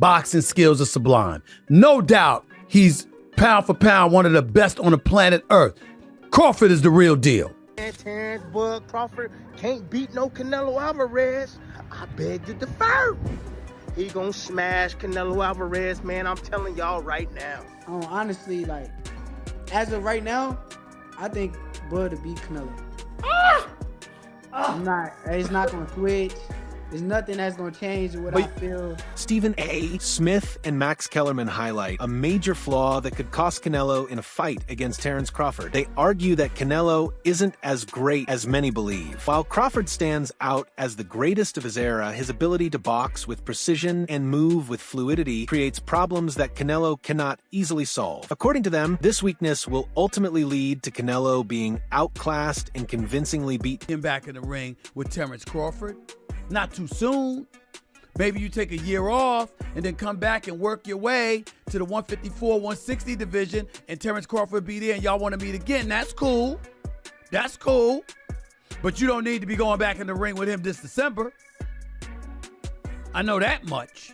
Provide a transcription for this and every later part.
boxing skills are sublime. No doubt he's pound for pound one of the best on the planet Earth. Crawford is the real deal. Terence Bud Crawford can't beat no Canelo Alvarez. I beg to differ. He gonna smash Canelo Alvarez, man. I'm telling y'all right now. Honestly, like, as of right now, I think Bud to beat Canelo. It's not gonna switch. There's nothing that's going to change what I feel. Stephen A. Smith and Max Kellerman highlight a major flaw that could cost Canelo in a fight against Terence Crawford. They argue that Canelo isn't as great as many believe. While Crawford stands out as the greatest of his era, his ability to box with precision and move with fluidity creates problems that Canelo cannot easily solve. According to them, this weakness will ultimately lead to Canelo being outclassed and convincingly beat him back in the ring with Terence Crawford. Not too soon. Maybe you take a year off and then come back and work your way to the 154, 160 division, and Terence Crawford be there and y'all want to meet again. That's cool. That's cool. But you don't need to be going back in the ring with him this December. I know that much.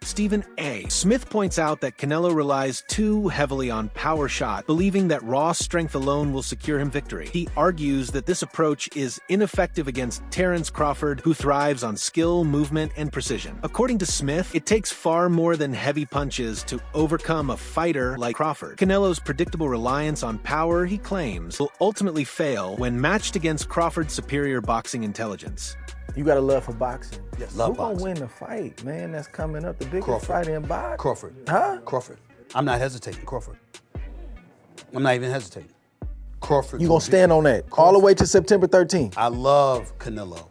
Stephen A. Smith points out that Canelo relies too heavily on power shot, believing that raw strength alone will secure him victory. He argues that this approach is ineffective against Terence Crawford, who thrives on skill, movement, and precision. According to Smith, it takes far more than heavy punches to overcome a fighter like Crawford. Canelo's predictable reliance on power, he claims, will ultimately fail when matched against Crawford's superior boxing intelligence. You got a love for boxing. Yes, love boxing. Who gonna win the fight, man? That's coming up, the biggest fight in boxing. Crawford. Huh? Crawford. I'm not hesitating. Crawford. I'm not even hesitating. Crawford. You gonna stand on that all the way to September 13th? I love Canelo.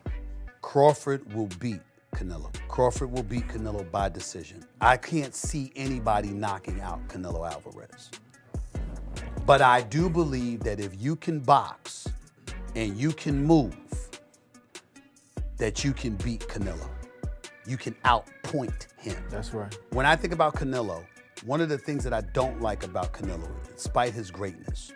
Crawford will beat Canelo. Crawford will beat Canelo by decision. I can't see anybody knocking out Canelo Alvarez. But I do believe that if you can box and you can move, that you can beat Canelo. You can outpoint him. That's right. When I think about Canelo, one of the things that I don't like about Canelo, despite his greatness,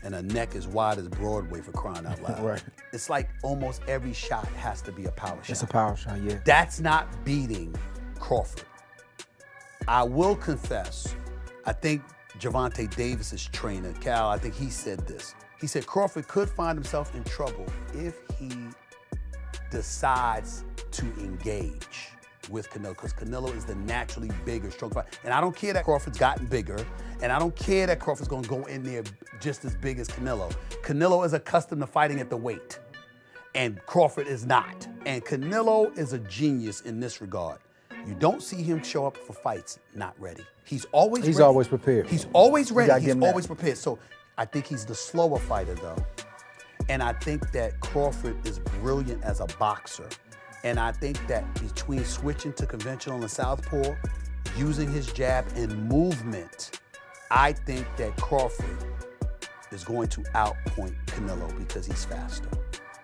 and a neck as wide as Broadway for crying out loud, right. It's like almost every shot has to be a power shot. It's a power shot, yeah. That's not beating Crawford. I will confess, I think Gervonta Davis's trainer, Cal, I think he said this. He said Crawford could find himself in trouble if he decides to engage with Canelo, because Canelo is the naturally bigger, stronger fighter. And I don't care that Crawford's gotten bigger, and I don't care that Crawford's gonna go in there just as big as Canelo. Canelo is accustomed to fighting at the weight, and Crawford is not. And Canelo is a genius in this regard. You don't see him show up for fights not ready. He's always ready. He's always prepared. He's always ready. He's always prepared. So I think he's the slower fighter, though. And I think that Crawford is brilliant as a boxer. And I think that between switching to conventional and southpaw, using his jab and movement, I think that Crawford is going to outpoint Canelo because he's faster.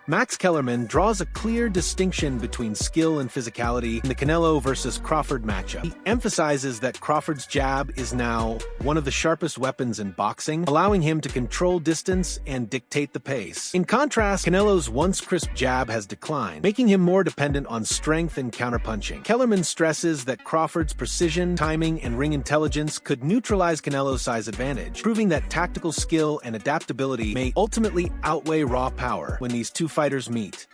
Max Kellerman draws a clear distinction between skill and physicality in the Canelo versus Crawford matchup. He emphasizes that Crawford's jab is now one of the sharpest weapons in boxing, allowing him to control distance and dictate the pace. In contrast, Canelo's once crisp jab has declined, making him more dependent on strength and counterpunching. Kellerman stresses that Crawford's precision, timing, and ring intelligence could neutralize Canelo's size advantage, proving that tactical skill and adaptability may ultimately outweigh raw power when these two fighters meet.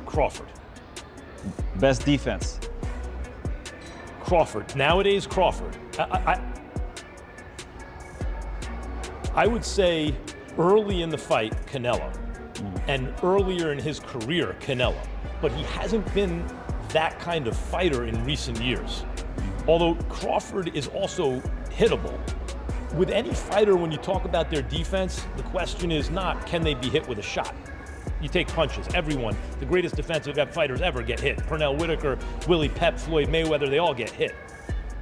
Crawford. Best defense. Crawford. Nowadays, Crawford. I would say early in the fight, Canelo. And earlier in his career, Canelo. But he hasn't been that kind of fighter in recent years. Although Crawford is also hittable. With any fighter, when you talk about their defense, the question is not, can they be hit with a shot? You take punches. Everyone, the greatest defensive fighters ever get hit. Pernell Whitaker, Willie Pep, Floyd Mayweather, they all get hit.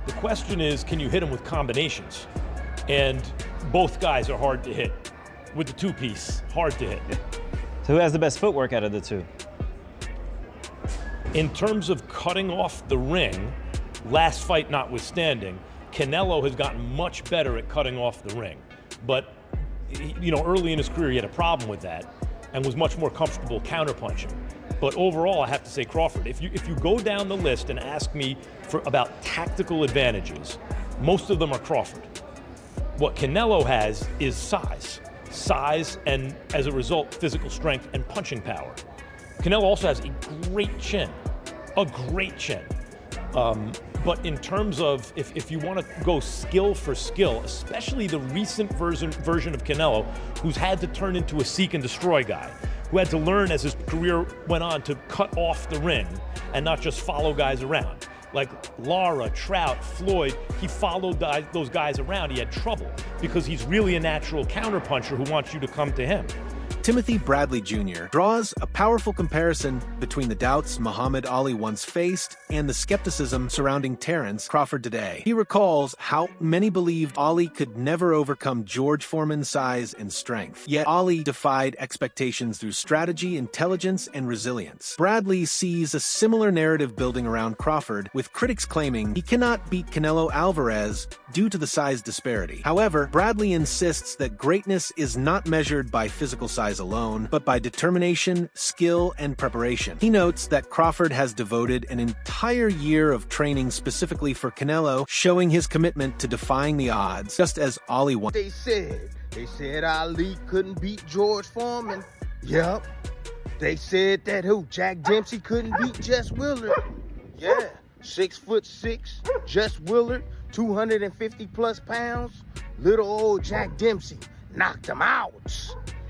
The question is, can you hit them with combinations? And both guys are hard to hit. With the two-piece, hard to hit. So who has the best footwork out of the two? In terms of cutting off the ring, last fight notwithstanding, Canelo has gotten much better at cutting off the ring. But, you know, early in his career, he had a problem with that and was much more comfortable counterpunching. But overall, I have to say Crawford. If you go down the list and ask me about tactical advantages, most of them are Crawford. What Canelo has is size, and as a result, physical strength and punching power. Canelo also has a great chin. But in terms of, if you want to go skill for skill, especially the recent version of Canelo, who's had to turn into a seek and destroy guy, who had to learn as his career went on to cut off the ring and not just follow guys around. Like Lara, Trout, Floyd, he followed those guys around. He had trouble because he's really a natural counterpuncher who wants you to come to him. Timothy Bradley Jr. draws a powerful comparison between the doubts Muhammad Ali once faced and the skepticism surrounding Terence Crawford today. He recalls how many believed Ali could never overcome George Foreman's size and strength. Yet Ali defied expectations through strategy, intelligence, and resilience. Bradley sees a similar narrative building around Crawford, with critics claiming he cannot beat Canelo Alvarez due to the size disparity. However, Bradley insists that greatness is not measured by physical size alone, but by determination, skill, and preparation. He notes that Crawford has devoted an entire year of training specifically for Canelo, showing his commitment to defying the odds, just as Ali wanted. They said Ali couldn't beat George Foreman. Yep. They said that Jack Dempsey couldn't beat Jess Willard. Yeah. 6'6", Jess Willard, 250 plus pounds. Little old Jack Dempsey knocked him out.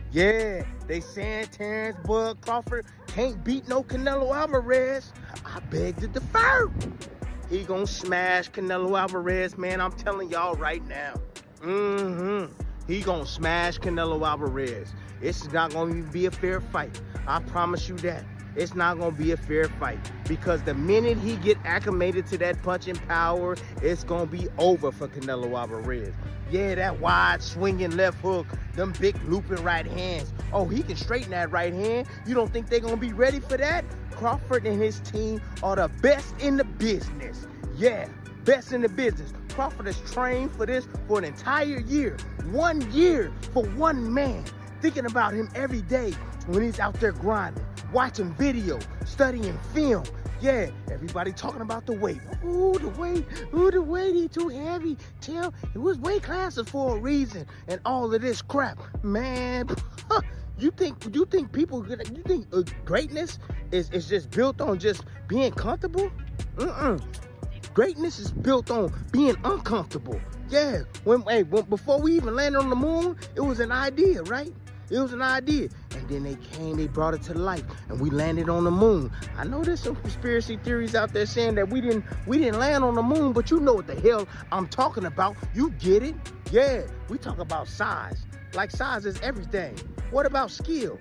Yeah, they saying Terence Bud Crawford can't beat no Canelo Alvarez. I beg to differ. He gonna smash Canelo Alvarez, man. I'm telling y'all right now. He gonna smash Canelo Alvarez. It's not gonna even be a fair fight. I promise you that. It's not gonna be a fair fight, because the minute he get acclimated to that punching power, it's gonna be over for Canelo Alvarez. Yeah, that wide swinging left hook, them big looping right hands. Oh, he can straighten that right hand. You don't think they're gonna be ready for that? Crawford and his team are the best in the business. Yeah, best in the business. Crawford has trained for this for an entire year. 1 year for one man. Thinking about him every day when he's out there grinding, watching video, studying film. Yeah, everybody talking about the weight. Ooh, the weight, he too heavy. Tell, it was weight classes for a reason, and all of this crap. Man, you think greatness is just built on just being comfortable? Greatness is built on being uncomfortable. Yeah, before we even landed on the moon, it was an idea, right? It was an idea. And then they brought it to life, and we landed on the moon. I know there's some conspiracy theories out there saying that we didn't land on the moon, but you know what the hell I'm talking about. You get it? Yeah, we talk about size. Like, size is everything. What about skill?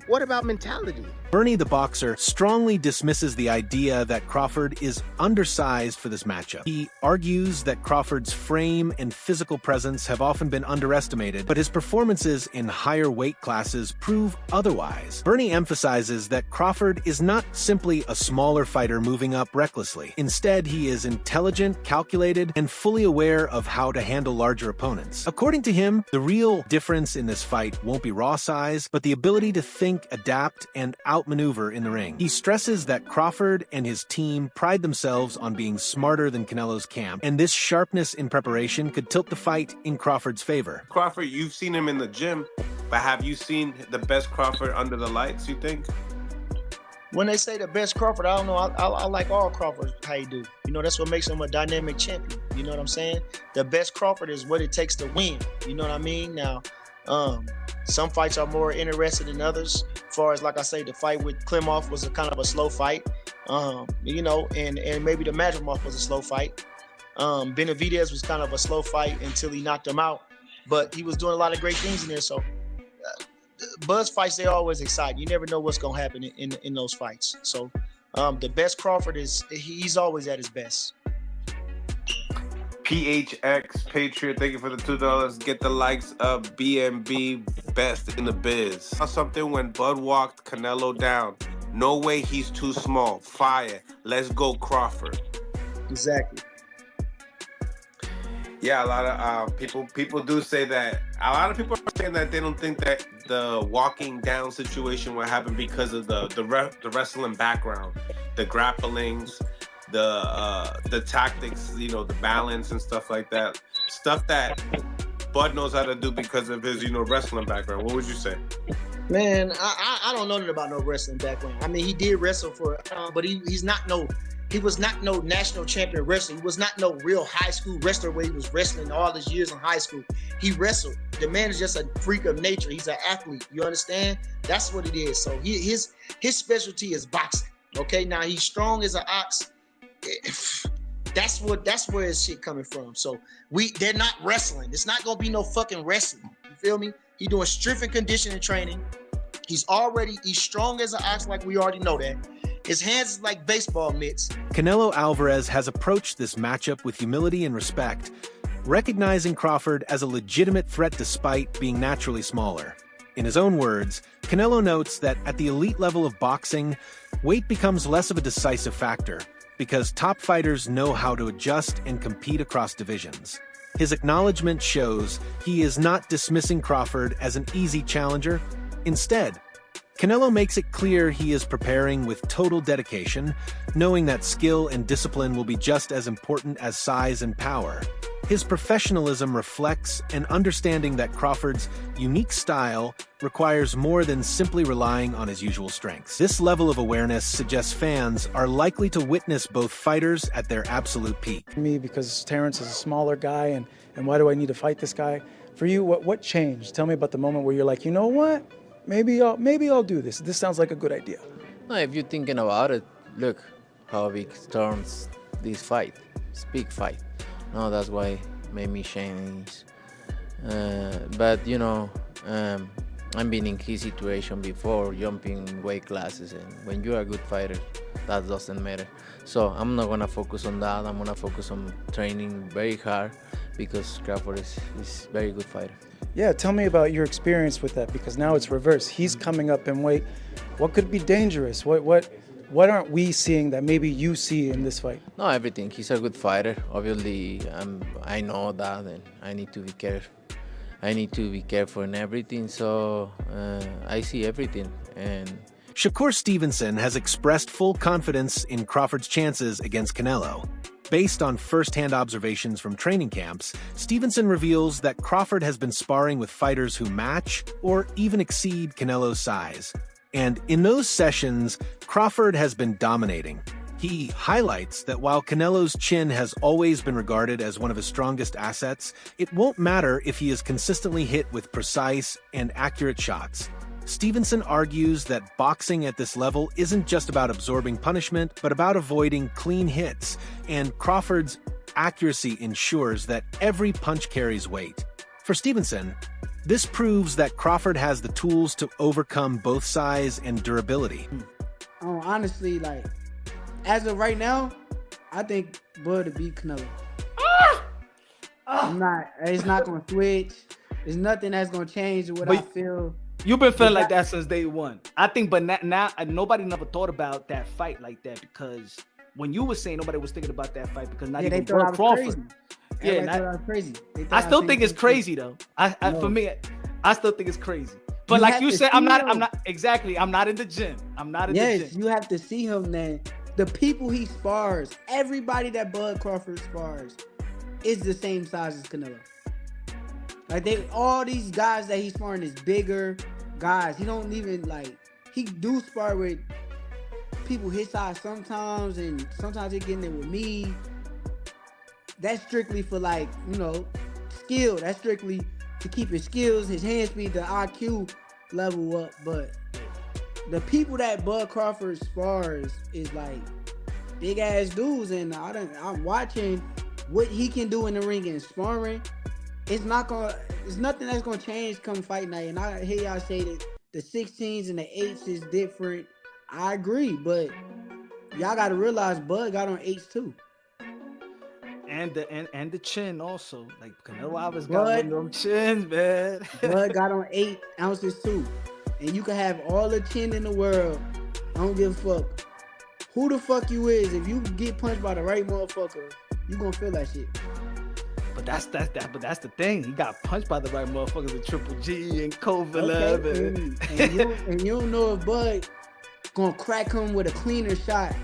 What about mentality? Bernie the boxer strongly dismisses the idea that Crawford is undersized for this matchup. He argues that Crawford's frame and physical presence have often been underestimated, but his performances in higher weight classes prove otherwise. Bernie emphasizes that Crawford is not simply a smaller fighter moving up recklessly. Instead, he is intelligent, calculated, and fully aware of how to handle larger opponents. According to him, the real difference in this fight won't be raw size, but the ability to think, adapt, and outmaneuver in the ring. He stresses that Crawford and his team pride themselves on being smarter than Canelo's camp, and this sharpness in preparation could tilt the fight in Crawford's favor. Crawford, you've seen him in the gym, but have you seen the best Crawford under the lights, you think? When they say the best Crawford, I don't know. I like all Crawfords, how you do. You know, that's what makes him a dynamic champion. You know what I'm saying? The best Crawford is what it takes to win. You know what I mean? Now, some fights are more interested than others. As far as, like I say, the fight with Klimov was a kind of a slow fight. You know, and maybe the Madrimov was a slow fight. Benavidez was kind of a slow fight until he knocked him out. But he was doing a lot of great things in there. So Buzz fights, they always excite. You never know what's going to happen in those fights. So the best Crawford he's always at his best. PHX Patriot, thank you for the $2. Get the likes of BMB, best in the biz. Something when Bud walked Canelo down. No way he's too small. Fire. Let's go Crawford. Exactly. Yeah, a lot of people do say that. A lot of people are saying that they don't think that the walking down situation what happened because of the wrestling background, the grapplings, the tactics, you know, the balance and stuff like that. Stuff that Bud knows how to do because of his, you know, wrestling background. What would you say? Man, I don't know nothing about no wrestling background. I mean, he did wrestle for, but he was not no national champion wrestler. He was not no real high school wrestler where he was wrestling all his years in high school. He wrestled. The man is just a freak of nature. He's an athlete. You understand? That's what it is. So his specialty is boxing. Okay, now he's strong as an ox. That's where his shit coming from. So they're not wrestling. It's not gonna be no fucking wrestling. You feel me? He doing strength and conditioning training. He's strong as an ox, like we already know that. His hands is like baseball mitts. Canelo Alvarez has approached this matchup with humility and respect, recognizing Crawford as a legitimate threat despite being naturally smaller. In his own words, Canelo notes that at the elite level of boxing, weight becomes less of a decisive factor because top fighters know how to adjust and compete across divisions. His acknowledgement shows he is not dismissing Crawford as an easy challenger. Instead, Canelo makes it clear he is preparing with total dedication, knowing that skill and discipline will be just as important as size and power. His professionalism reflects an understanding that Crawford's unique style requires more than simply relying on his usual strengths. This level of awareness suggests fans are likely to witness both fighters at their absolute peak. Me, because Terence is a smaller guy, and why do I need to fight this guy? For you, what changed? Tell me about the moment where you're like, you know what? Maybe I'll do this. This sounds like a good idea. No, if you're thinking about it, look how big turns this fight. It's a big fight. No, that's why made me change. But you know, I've been in his situation before, jumping weight classes, and when you're a good fighter, that doesn't matter. So I'm not gonna focus on that. I'm gonna focus on training very hard because Crawford is very good fighter. Yeah, tell me about your experience with that, because now it's reversed. He's coming up in weight. What could be dangerous? What aren't we seeing that maybe you see in this fight? No, everything. He's a good fighter. Obviously, I know that, and I need to be careful. I need to be careful in everything, so I see everything. And Shakur Stevenson has expressed full confidence in Crawford's chances against Canelo. Based on first-hand observations from training camps, Stevenson reveals that Crawford has been sparring with fighters who match or even exceed Canelo's size. And in those sessions, Crawford has been dominating. He highlights that while Canelo's chin has always been regarded as one of his strongest assets, it won't matter if he is consistently hit with precise and accurate shots. Stevenson argues that boxing at this level isn't just about absorbing punishment, but about avoiding clean hits, and Crawford's accuracy ensures that every punch carries weight. For Stevenson, this proves that Crawford has the tools to overcome both size and durability. Honestly, like, as of right now, I think Bud to beat Canelo. It's not going to switch. There's nothing that's going to change what I feel. You've been feeling like that since day one. I think, but now nobody never thought about that fight like that, because when you were saying nobody was thinking about that fight because not even Crawford. Crazy. Yeah, thought I was crazy. I still think it's crazy though. For me, I still think it's crazy. But like you said, I'm not in the gym. I'm not in the gym. Yes, you have to see him, man. The people he spars, everybody that Bud Crawford spars, is the same size as Canelo. Like all these guys that he's sparring is bigger guys. He don't even he do spar with people his size sometimes, and sometimes he getting there with me. That's strictly for skill. That's strictly to keep his skills, his hand speed, the IQ level up. But the people that Bud Crawford spars is big ass dudes, and I'm watching what he can do in the ring and sparring. It's nothing that's gonna change come fight night. And I hear y'all say that the 16s and the 8s is different. I agree, but y'all gotta realize Bud got on 8s too. And the chin also. Like Canelo Alvarez got one of them chins, man. Bud got on 8 ounces too. And you can have all the chin in the world. I don't give a fuck who the fuck you is. If you get punched by the right motherfucker, you gonna feel that shit. But that's the thing. He got punched by the right motherfuckers in Triple G and Kovalev. Okay. And you don't know if Bud gonna crack him with a cleaner shot